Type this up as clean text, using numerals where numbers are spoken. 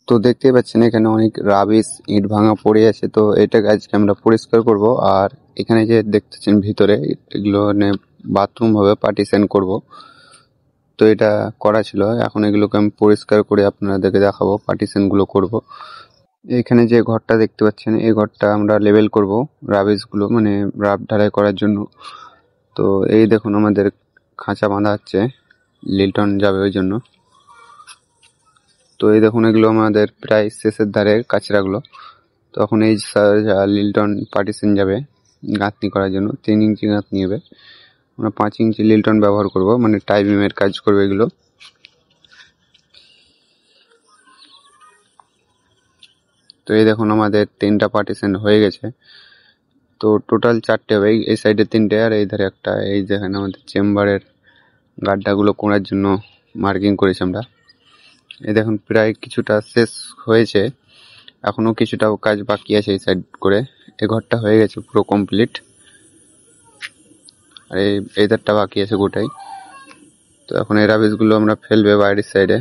তো দেখতেই পাচ্ছেন এখানে অনেক রাবিশ ইট ভাঙা পড়ে আছে, তো এটাকে আজকে আমরা পরিষ্কার করব। আর এখানে যে দেখতেছেন ভিতরে এগুলো বাথরুম হবে, পার্টিশন করব। তো এটা করা ছিল, এখন এগুলোকে আমি পরিষ্কার করে আপনাদেরকে দেখাবো, পার্টিশন গুলো করব। এখানে যে ঘরটা দেখতে পাচ্ছেন এই ঘরটা আমরা লেবেল করব রাবিশ গুলো, মানে রাব ঢালাই করার জন্য। তো এই দেখুন আমাদের খাঁচা বাঁধা হচ্ছে, লিল্টন যাবে ওই জন্য। তো এই দেখুন এগুলো আমাদের প্রায় শেষের ধারে কাচরাগুলো। তো এখন এই লিল্টন পার্টিশন যাবে গাঁথনি করার জন্য, 3 ইঞ্চি গাঁথনি হবে। আমরা 5 ইঞ্চি লিল্টন ব্যবহার করব, মানে টাই বিমের কাজ করবে এগুলো। তো এই দেখুন আমাদের 3টা পার্টিশন হয়ে গেছে। তো টোটাল 4টে হবে, এই সাইডে 3টে আর এই ধারে একটা। এই দেখেন আমাদের চেম্বারের গাড্ডাগুলো করার জন্য মার্কিং করেছি আমরা। এই দেখুন প্রায় কিছুটা শেষ হয়েছে, এখনো কিছুটা কাজ বাকি আছে এই সাইড করে। এই ঘরটা হয়ে গেছে পুরো কমপ্লিট, আর এই ধারটা বাকি আছে গোটাই। তো এখন এই রাবিশগুলো আমরা ফেলবে বাইরের সাইডে।